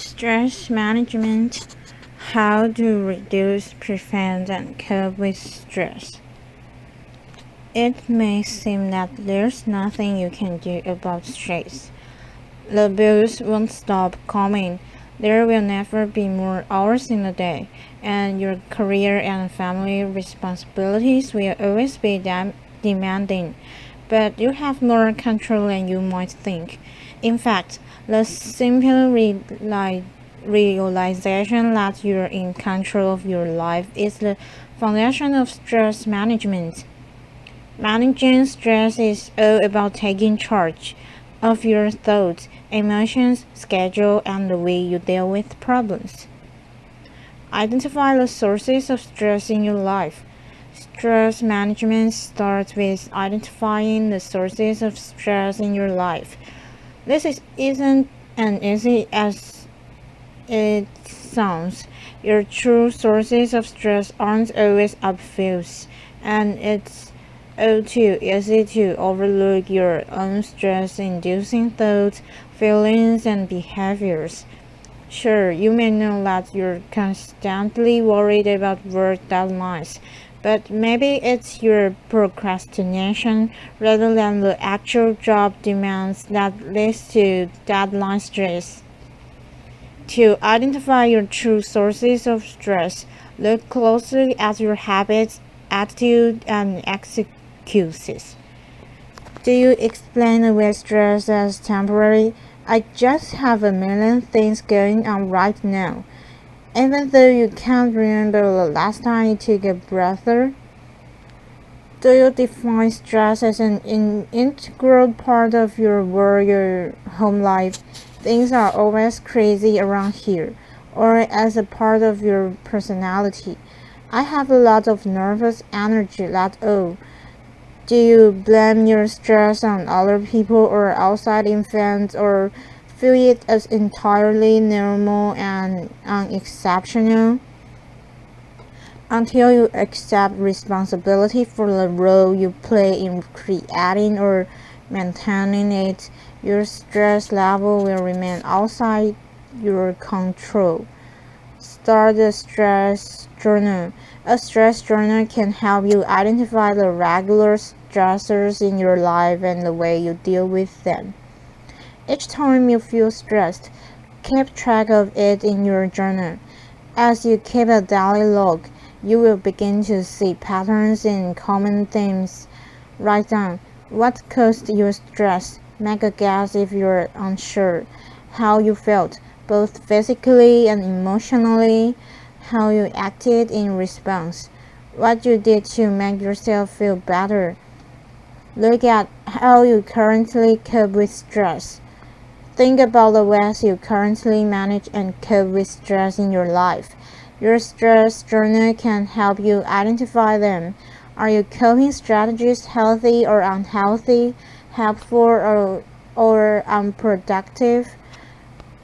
Stress management. How to reduce, prevent, and cope with stress. It may seem that there's nothing you can do about stress. The bills won't stop coming. There will never be more hours in a day, and your career and family responsibilities will always be demanding. But you have more control than you might think. In fact, the simple realization that you're in control of your life is the foundation of stress management. Managing stress is all about taking charge of your thoughts, emotions, schedule, and the way you deal with problems. Identify the sources of stress in your life. Stress management starts with identifying the sources of stress in your life. Isn't as easy as it sounds. Your true sources of stress aren't always obvious, and it's all too easy to overlook your own stress-inducing thoughts, feelings, and behaviors. Sure, you may know that you're constantly worried about work deadlines, but maybe it's your procrastination rather than the actual job demands that leads to deadline stress. To identify your true sources of stress, look closely at your habits, attitude, and excuses. Do you explain away stress as temporary? I just have a million things going on right now, even though you can't remember the last time you took a breather? Do you define stress as an integral part of your work or home life? Things are always crazy around here, or as a part of your personality. I have a lot of nervous energy, that's all. Do you blame your stress on other people or outside events, or feel it as entirely normal and unexceptional? Until you accept responsibility for the role you play in creating or maintaining it, your stress level will remain outside your control. Start a stress journal. A stress journal can help you identify the regular stressors in your life and the way you deal with them. Each time you feel stressed, keep track of it in your journal. As you keep a daily log, you will begin to see patterns in common themes. Write down what caused you stress. Make a guess if you're unsure. How you felt, both physically and emotionally. How you acted in response. What you did to make yourself feel better. Look at how you currently cope with stress. Think about the ways you currently manage and cope with stress in your life. Your stress journal can help you identify them. Are your coping strategies healthy or unhealthy, helpful or unproductive?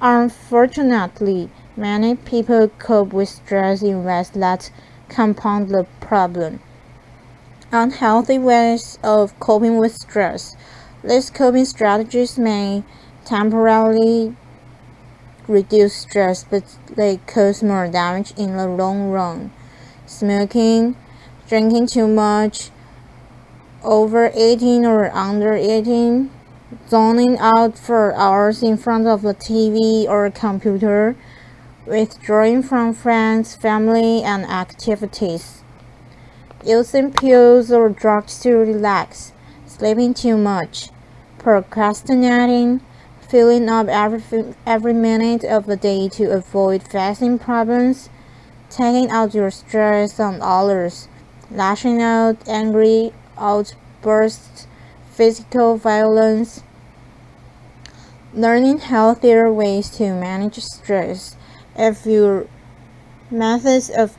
Unfortunately, many people cope with stress in ways that compound the problem. Unhealthy ways of coping with stress. These coping strategies may temporarily reduce stress, but they cause more damage in the long run. Smoking, drinking too much, overeating or undereating, zoning out for hours in front of the TV or computer, withdrawing from friends, family, and activities, using pills or drugs to relax, sleeping too much, procrastinating, filling up every minute of the day to avoid facing problems, taking out your stress on others, lashing out, angry outbursts, physical violence. Learning healthier ways to manage stress. If your methods of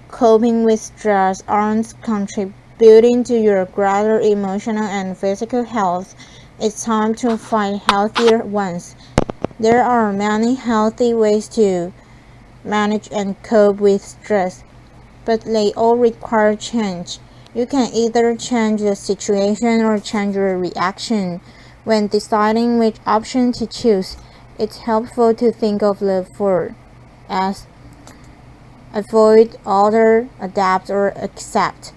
coping with stress aren't contributing to your greater emotional and physical health, it's time to find healthier ones. There are many healthy ways to manage and cope with stress, but they all require change. You can either change the situation or change your reaction. When deciding which option to choose, It's helpful to think of the four as avoid, alter, adapt, or accept.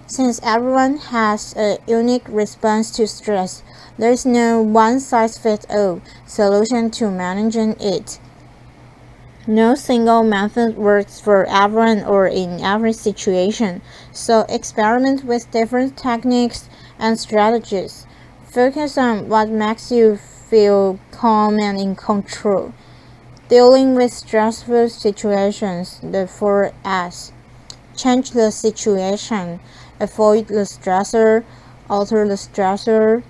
Since everyone has a unique response to stress, there is no one-size-fits-all solution to managing it. No single method works for everyone or in every situation, so experiment with different techniques and strategies. Focus on what makes you feel calm and in control. Dealing with stressful situations, the 4S. Change the situation, avoid the stressor, alter the stressor,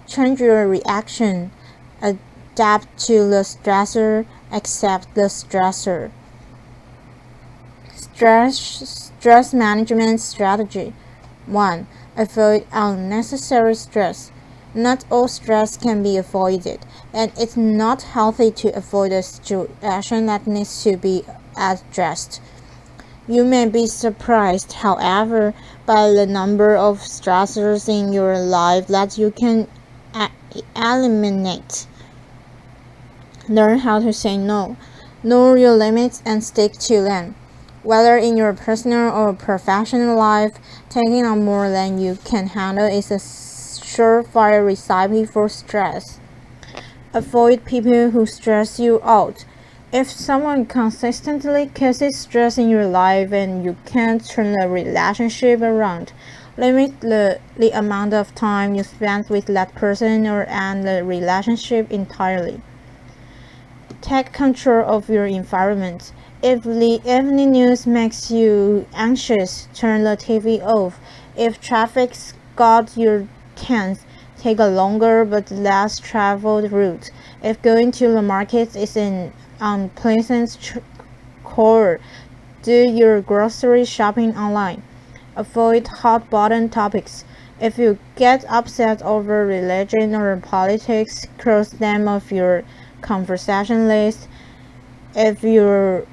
change your reaction, adapt to the stressor, accept the stressor. Stress management strategy. 1. Avoid unnecessary stress. Not all stress can be avoided, and it's not healthy to avoid a situation that needs to be addressed. You may be surprised, however, by the number of stressors in your life that you can eliminate. Learn how to say no. Know your limits and stick to them. Whether in your personal or professional life, taking on more than you can handle is a surefire recipe for stress. Avoid people who stress you out. If someone consistently causes stress in your life and you can't turn the relationship around, limit the amount of time you spend with that person or end the relationship entirely. Take control of your environment. If the evening news makes you anxious, turn the TV off. If traffic's got you tense, take a longer but less traveled route. If going to the market is an unpleasant chore, do your grocery shopping online. Avoid hot-button topics. If you get upset over religion or politics, cross them off your conversation list. If you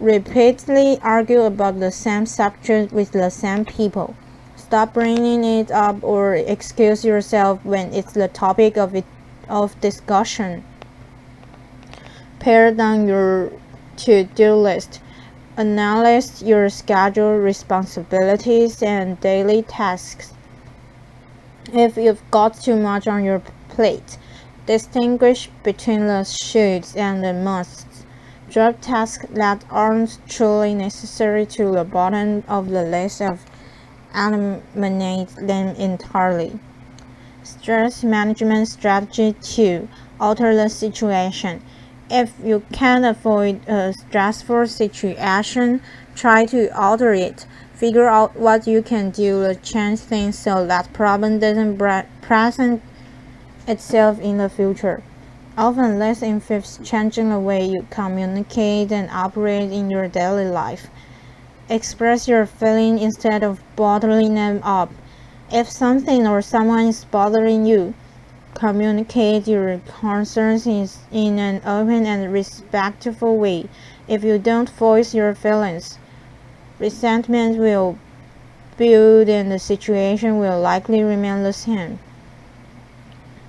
repeatedly argue about the same subject with the same people, stop bringing it up or excuse yourself when it's the topic of discussion. Pare down your to-do list. Analyze your schedule, responsibilities, and daily tasks. If you've got too much on your plate, distinguish between the shoulds and the musts. Drop tasks that aren't truly necessary to the bottom of the list and eliminate them entirely. Stress management strategy 2. Alter the situation. If you can't avoid a stressful situation, try to alter it. Figure out what you can do to change things so that problem doesn't present itself in the future. Often this involves changing the way you communicate and operate in your daily life. Express your feelings instead of bottling them up. If something or someone is bothering you, communicate your concerns in an open and respectful way. If you don't voice your feelings, resentment will build and the situation will likely remain the same.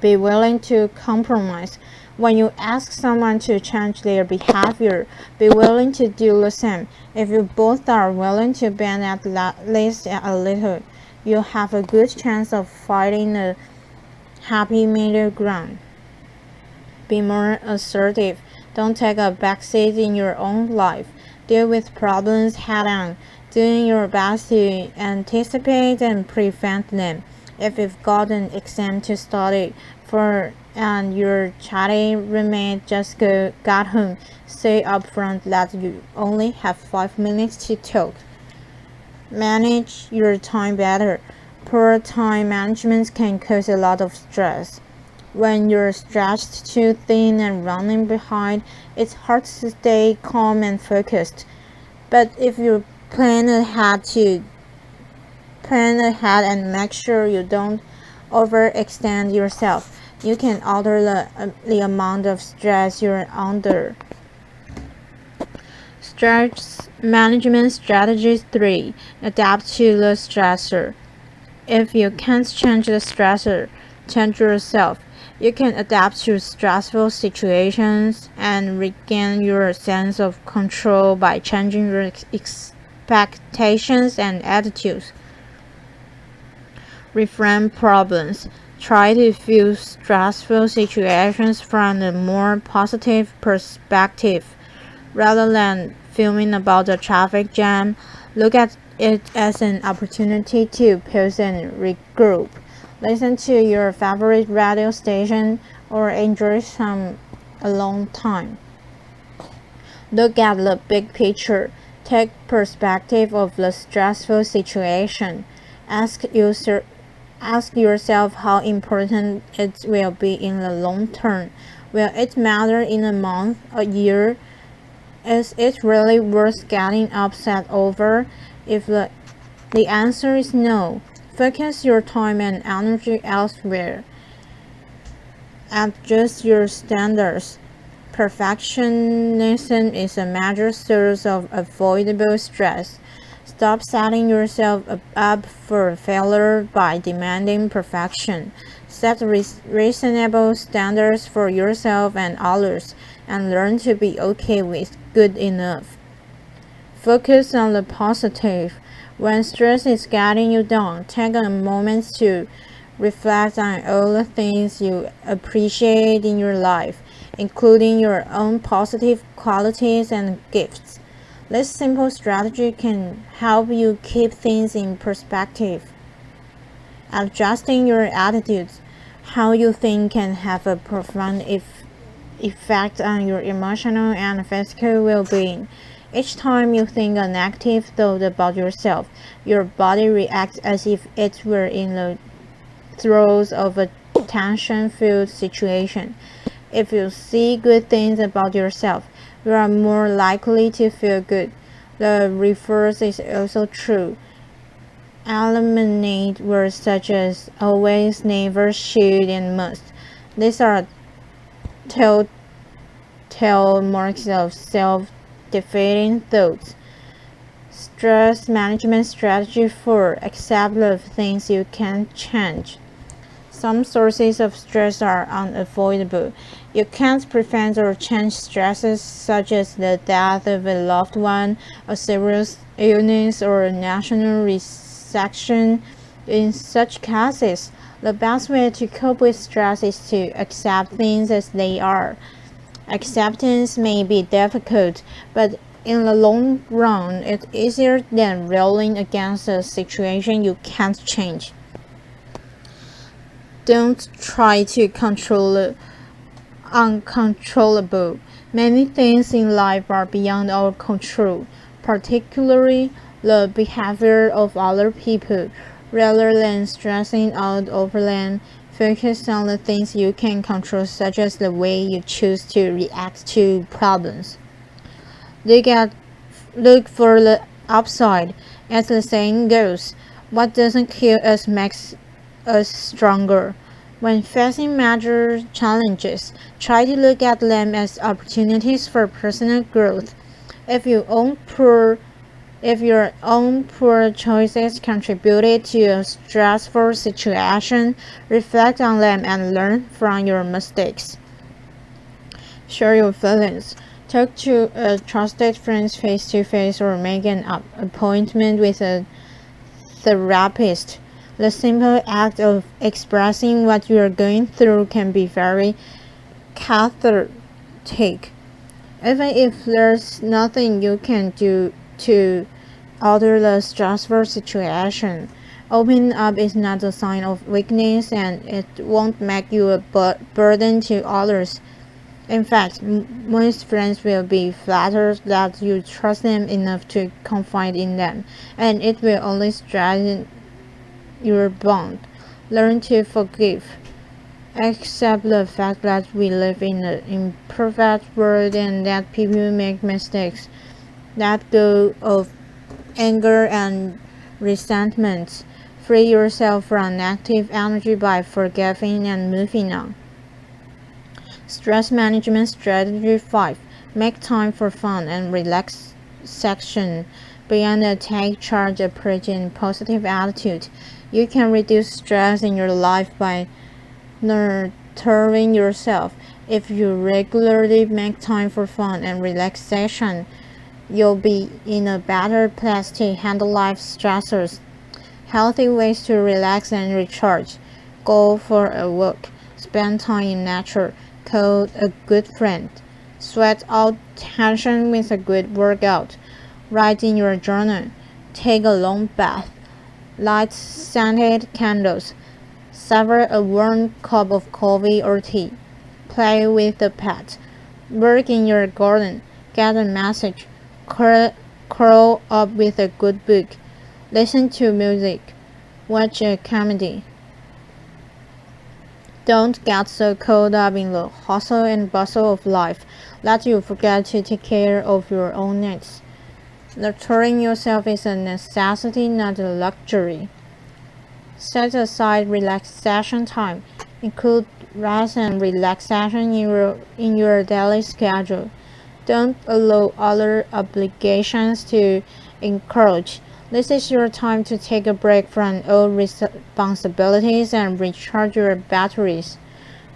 Be willing to compromise. When you ask someone to change their behavior, be willing to do the same. If you both are willing to bend at least a little, you'll have a good chance of finding a happy middle ground. Be more assertive. Don't take a backseat in your own life. Deal with problems head-on, doing your best to anticipate and prevent them. If you've got an exam to study for and your chatty roommate just got home, say up front that you only have 5 minutes to talk. Manage your time better. Poor time management can cause a lot of stress. When you're stretched too thin and running behind, it's hard to stay calm and focused. But if you plan ahead and make sure you don't overextend yourself, you can alter the amount of stress you're under. Stress management strategy 3. Adapt to the stressor. If you can't change the stressor, change yourself. You can adapt to stressful situations and regain your sense of control by changing your expectations and attitudes. Reframe problems. Try to view stressful situations from a more positive perspective. Rather than fuming about the traffic jam, look at it as an opportunity to pause and regroup. Listen to your favorite radio station or enjoy some alone time. Look at the big picture. Take perspective of the stressful situation. Ask yourself how important it will be in the long term. Will it matter in a month, a year? Is it really worth getting upset over? If the answer is no, focus your time and energy elsewhere. Adjust your standards. Perfectionism is a major source of avoidable stress. Stop setting yourself up for failure by demanding perfection. Set reasonable standards for yourself and others, and learn to be okay with good enough. Focus on the positive. When stress is getting you down, take a moment to reflect on all the things you appreciate in your life, including your own positive qualities and gifts. This simple strategy can help you keep things in perspective. Adjusting your attitudes, how you think can have a profound effect on your emotional and physical well-being. Each time you think a negative thought about yourself, your body reacts as if it were in the throes of a tension-filled situation. If you see good things about yourself, you are more likely to feel good. The reverse is also true. Eliminate words such as always, never, should, and must. These are telltale marks of self-defeating thoughts. Stress management strategy 4. Accept the things you can change. Some sources of stress are unavoidable. You can't prevent or change stresses such as the death of a loved one, a serious illness, or a national recession. In such cases, the best way to cope with stress is to accept things as they are. Acceptance may be difficult, but in the long run, it's easier than railing against a situation you can't change. Don't try to control the uncontrollable. Many things in life are beyond our control, particularly the behavior of other people. Rather than stressing out over them, focus on the things you can control, such as the way you choose to react to problems. Look for the upside. As the saying goes, what doesn't kill us makes us stronger. When facing major challenges, try to look at them as opportunities for personal growth. If your own poor choices contributed to a stressful situation, reflect on them and learn from your mistakes. Share your feelings. Talk to a trusted friend face to face or make an appointment with a therapist. The simple act of expressing what you are going through can be very cathartic. Even if there's nothing you can do to alter the stressful situation, opening up is not a sign of weakness and it won't make you a burden to others. In fact, most friends will be flattered that you trust them enough to confide in them, and it will only strengthen your bond. Learn to forgive. Accept the fact that we live in an imperfect world and that people make mistakes. Let go of anger and resentment. Free yourself from negative energy by forgiving and moving on. Stress management strategy 5. Make time for fun and relaxation. Beyond a take charge approach and positive attitude, you can reduce stress in your life by nurturing nurturing yourself. If you regularly make time for fun and relaxation, you'll be in a better place to handle life stressors. Healthy ways to relax and recharge. Go for a walk. Spend time in nature. Call a good friend. Sweat out tension with a good workout. Write in your journal. Take a long bath. Light scented candles. Savor a warm cup of coffee or tea. Play with the pet. Work in your garden. Get a message. Curl up with a good book. Listen to music. Watch a comedy. Don't get so caught up in the hustle and bustle of life that you forget to take care of your own needs. Nurturing yourself is a necessity, not a luxury. Set aside relaxation time. Include rest and relaxation in your daily schedule. Don't allow other obligations to encroach. This is your time to take a break from all responsibilities and recharge your batteries.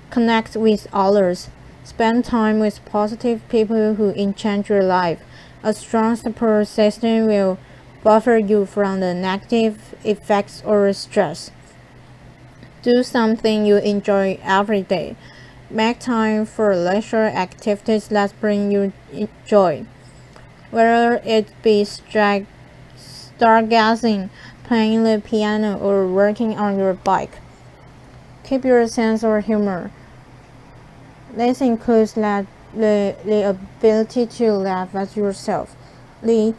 Connect with others. Spend time with positive people who enchant your life. A strong support system will buffer you from the negative effects or stress. Do something you enjoy every day. Make time for leisure activities that bring you joy. Whether it be stargazing, playing the piano, or working on your bike. Keep your sense of humor. This includes the ability to laugh at yourself. The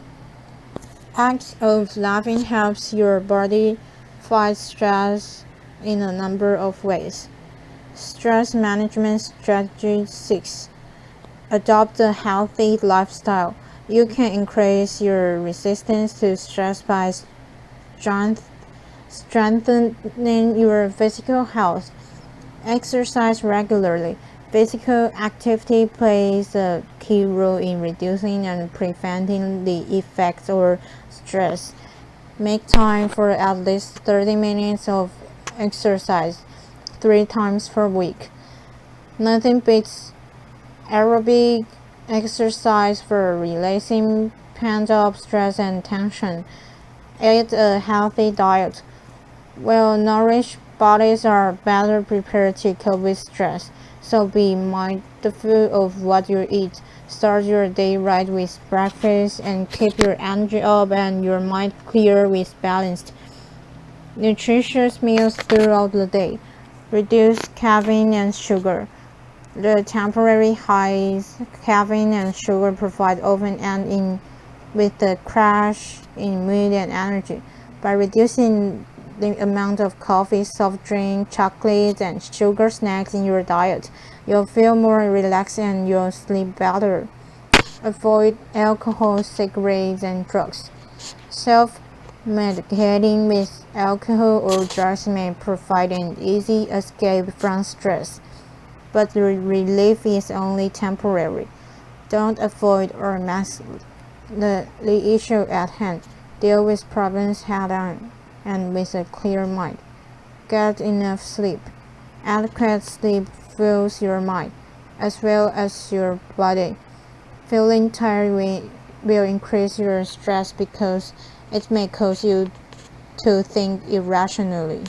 act of laughing helps your body fight stress in a number of ways. Stress management strategy 6. Adopt a healthy lifestyle. You can increase your resistance to stress by strengthening your physical health. Exercise regularly. Physical activity plays a key role in reducing and preventing the effects of stress. Make time for at least 30 minutes of exercise 3 times per week. Nothing beats aerobic exercise for releasing pent-up stress and tension. Eat a healthy diet. Well-nourished bodies are better prepared to cope with stress, so be mindful of what you eat. Start your day right with breakfast and keep your energy up and your mind clear with balanced, nutritious meals throughout the day. Reduce caffeine and sugar. The temporary highs caffeine and sugar provide often end in with a crash in mood and energy. By reducing the amount of coffee, soft drink, chocolate, and sugar snacks in your diet, you'll feel more relaxed and you'll sleep better. Avoid alcohol, cigarettes, and drugs. Self-medicating with alcohol or drugs may provide an easy escape from stress, but the relief is only temporary. Don't avoid or mask the issue at hand. Deal with problems head on and with a clear mind. Get enough sleep. Adequate sleep fuels your mind as well as your body. Feeling tired will increase your stress because it may cause you to think irrationally.